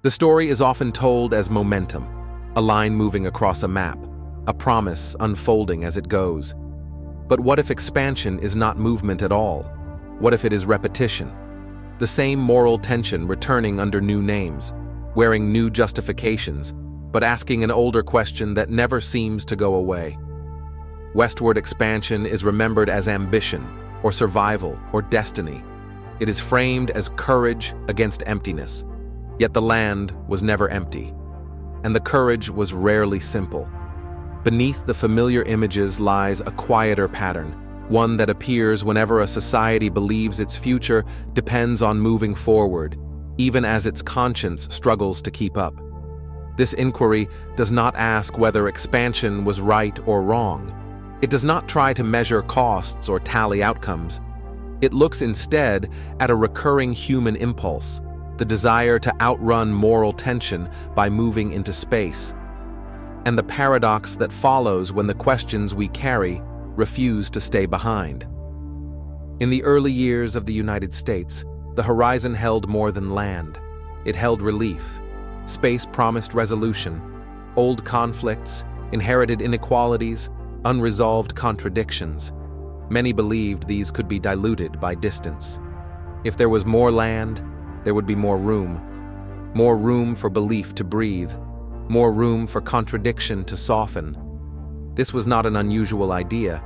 The story is often told as momentum, a line moving across a map, a promise unfolding as it goes. But what if expansion is not movement at all? What if it is repetition? The same moral tension returning under new names, wearing new justifications, but asking an older question that never seems to go away. Westward expansion is remembered as ambition, or survival, or destiny. It is framed as courage against emptiness. Yet the land was never empty, and the courage was rarely simple. Beneath the familiar images lies a quieter pattern, one that appears whenever a society believes its future depends on moving forward, even as its conscience struggles to keep up. This inquiry does not ask whether expansion was right or wrong. It does not try to measure costs or tally outcomes. It looks instead at a recurring human impulse, the desire to outrun moral tension by moving into space, and the paradox that follows when the questions we carry refuse to stay behind. In the early years of the United States, the horizon held more than land. It held relief. Space promised resolution. Old conflicts, inherited inequalities, unresolved contradictions. Many believed these could be diluted by distance. If there was more land, there would be more room for belief to breathe, more room for contradiction to soften. This was not an unusual idea.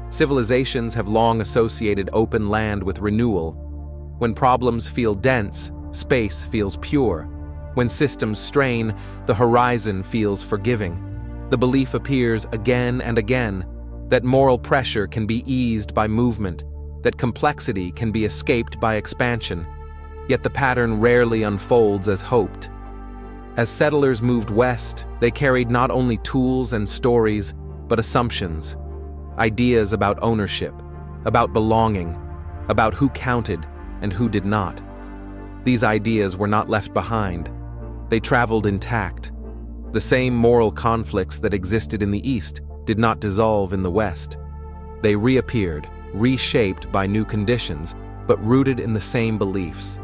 Civilizations have long associated open land with renewal. When problems feel dense, space feels pure. When systems strain, the horizon feels forgiving. The belief appears again and again that moral pressure can be eased by movement, that complexity can be escaped by expansion. Yet the pattern rarely unfolds as hoped. As settlers moved west, they carried not only tools and stories, but assumptions, ideas about ownership, about belonging, about who counted and who did not. These ideas were not left behind. They traveled intact. The same moral conflicts that existed in the East did not dissolve in the West. They reappeared, reshaped by new conditions, but rooted in the same beliefs.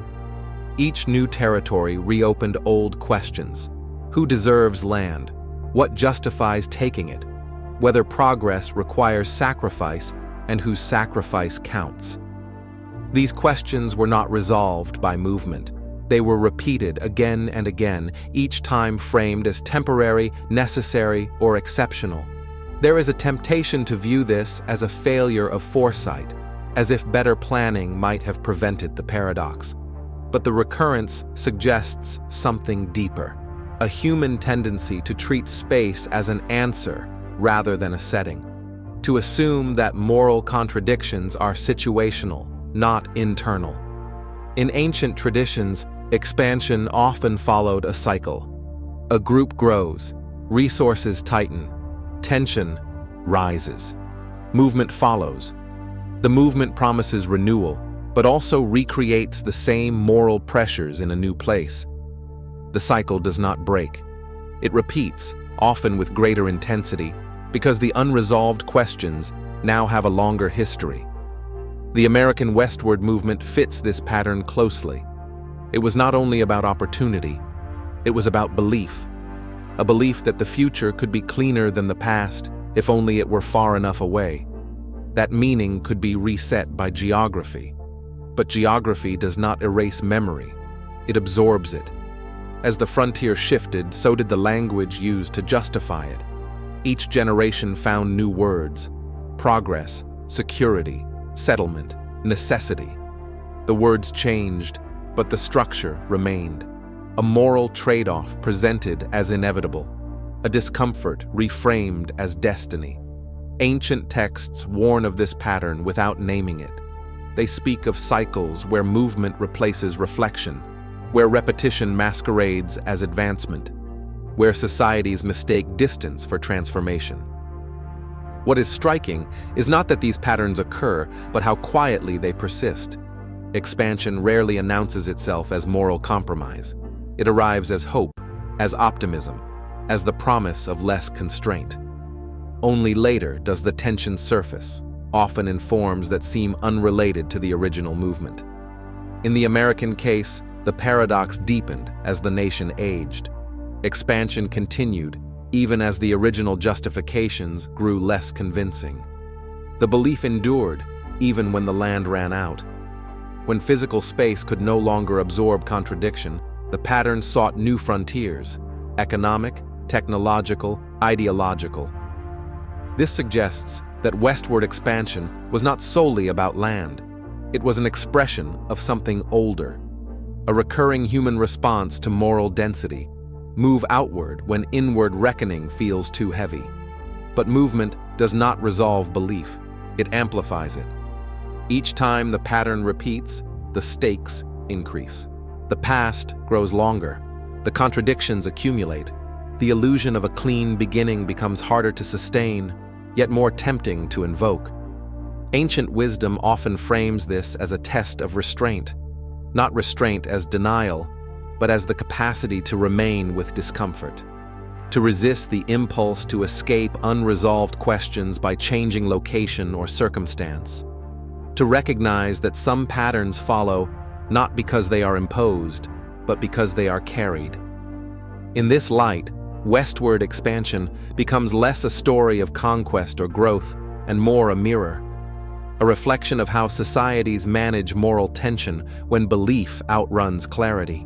Each new territory reopened old questions. Who deserves land? What justifies taking it? Whether progress requires sacrifice, and whose sacrifice counts. These questions were not resolved by movement. They were repeated again and again, each time framed as temporary, necessary, or exceptional. There is a temptation to view this as a failure of foresight, as if better planning might have prevented the paradox. But the recurrence suggests something deeper, a human tendency to treat space as an answer rather than a setting, to assume that moral contradictions are situational, not internal. In ancient traditions, expansion often followed a cycle. A group grows, resources tighten, tension rises. Movement follows. The movement promises renewal, but also recreates the same moral pressures in a new place. The cycle does not break. It repeats, often with greater intensity, because the unresolved questions now have a longer history. The American Westward movement fits this pattern closely. It was not only about opportunity, it was about belief. A belief that the future could be cleaner than the past if only it were far enough away. That meaning could be reset by geography. But geography does not erase memory. It absorbs it. As the frontier shifted, so did the language used to justify it. Each generation found new words: progress, security, settlement, necessity. The words changed, but the structure remained. A moral trade-off presented as inevitable, a discomfort reframed as destiny. Ancient texts warn of this pattern without naming it. They speak of cycles where movement replaces reflection, where repetition masquerades as advancement, where societies mistake distance for transformation. What is striking is not that these patterns occur, but how quietly they persist. Expansion rarely announces itself as moral compromise. It arrives as hope, as optimism, as the promise of less constraint. Only later does the tension surface, often in forms that seem unrelated to the original movement. In the American case, the paradox deepened as the nation aged. Expansion continued, even as the original justifications grew less convincing. The belief endured, even when the land ran out. When physical space could no longer absorb contradiction, the pattern sought new frontiers: economic, technological, ideological. This suggests that westward expansion was not solely about land. It was an expression of something older, a recurring human response to moral density. Move outward when inward reckoning feels too heavy. But movement does not resolve belief, it amplifies it. Each time the pattern repeats, the stakes increase. The past grows longer. The contradictions accumulate. The illusion of a clean beginning becomes harder to sustain, yet more tempting to invoke. Ancient wisdom often frames this as a test of restraint, not restraint as denial, but as the capacity to remain with discomfort, to resist the impulse to escape unresolved questions by changing location or circumstance, to recognize that some patterns follow not because they are imposed, but because they are carried. In this light, westward expansion becomes less a story of conquest or growth and more a mirror, a reflection of how societies manage moral tension when belief outruns clarity,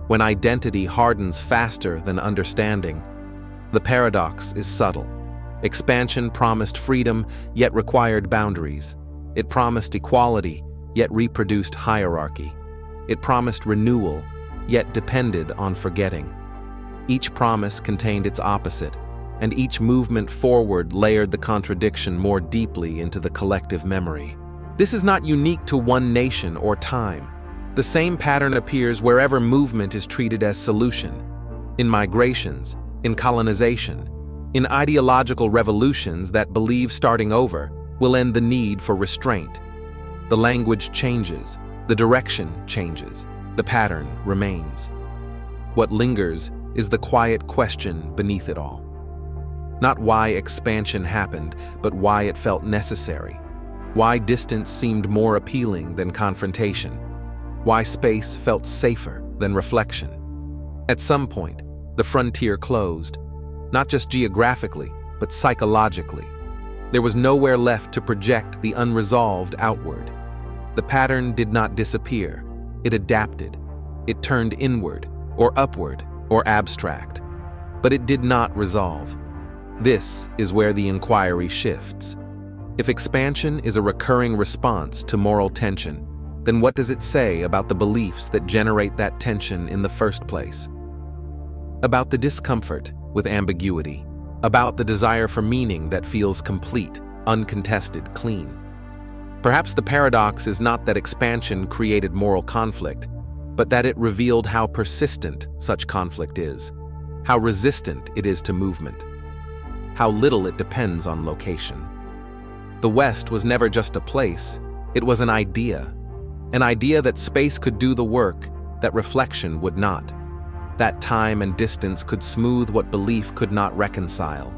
when identity hardens faster than understanding. The paradox is subtle. Expansion promised freedom, yet required boundaries. It promised equality, yet reproduced hierarchy. It promised renewal, yet depended on forgetting. Each promise contained its opposite, and each movement forward layered the contradiction more deeply into the collective memory. This is not unique to one nation or time. The same pattern appears wherever movement is treated as solution: in migrations, in colonization, in ideological revolutions that believe starting over will end the need for restraint. The language changes, the direction changes, the pattern remains. What lingers is the quiet question beneath it all. Not why expansion happened, but why it felt necessary. Why distance seemed more appealing than confrontation. Why space felt safer than reflection. At some point, the frontier closed, not just geographically, but psychologically. There was nowhere left to project the unresolved outward. The pattern did not disappear, it adapted. It turned inward, or upward, or abstract. But it did not resolve. This is where the inquiry shifts. If expansion is a recurring response to moral tension, then what does it say about the beliefs that generate that tension in the first place? About the discomfort with ambiguity, about the desire for meaning that feels complete, uncontested, clean. Perhaps the paradox is not that expansion created moral conflict, but that it revealed how persistent such conflict is, how resistant it is to movement, how little it depends on location. The West was never just a place, it was an idea that space could do the work, that reflection would not, that time and distance could smooth what belief could not reconcile.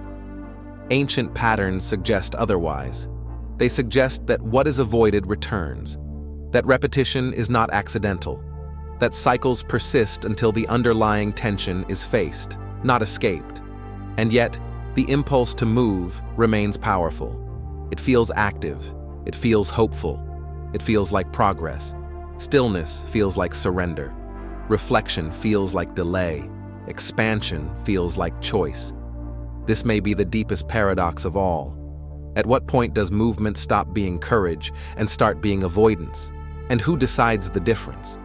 Ancient patterns suggest otherwise. They suggest that what is avoided returns, that repetition is not accidental, that cycles persist until the underlying tension is faced, not escaped. And yet, the impulse to move remains powerful. It feels active, it feels hopeful, it feels like progress. Stillness feels like surrender. Reflection feels like delay. Expansion feels like choice. This may be the deepest paradox of all. At what point does movement stop being courage and start being avoidance? And who decides the difference?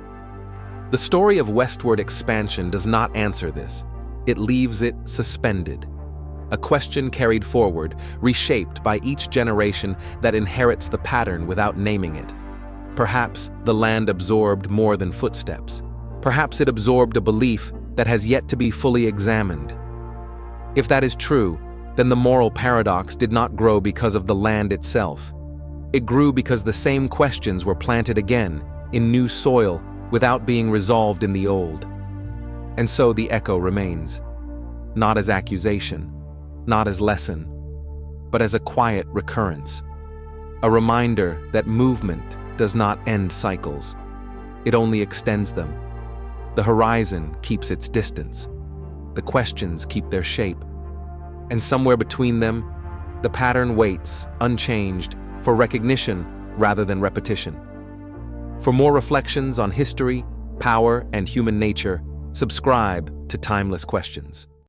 The story of westward expansion does not answer this. It leaves it suspended. A question carried forward, reshaped by each generation that inherits the pattern without naming it. Perhaps the land absorbed more than footsteps. Perhaps it absorbed a belief that has yet to be fully examined. If that is true, then the moral paradox did not grow because of the land itself. It grew because the same questions were planted again, in new soil, without being resolved in the old. And so the echo remains, not as accusation, not as lesson, but as a quiet recurrence, a reminder that movement does not end cycles, it only extends them. The horizon keeps its distance. The questions keep their shape. And somewhere between them, the pattern waits, unchanged, for recognition rather than repetition. For more reflections on history, power, and human nature, subscribe to Timeless Questions.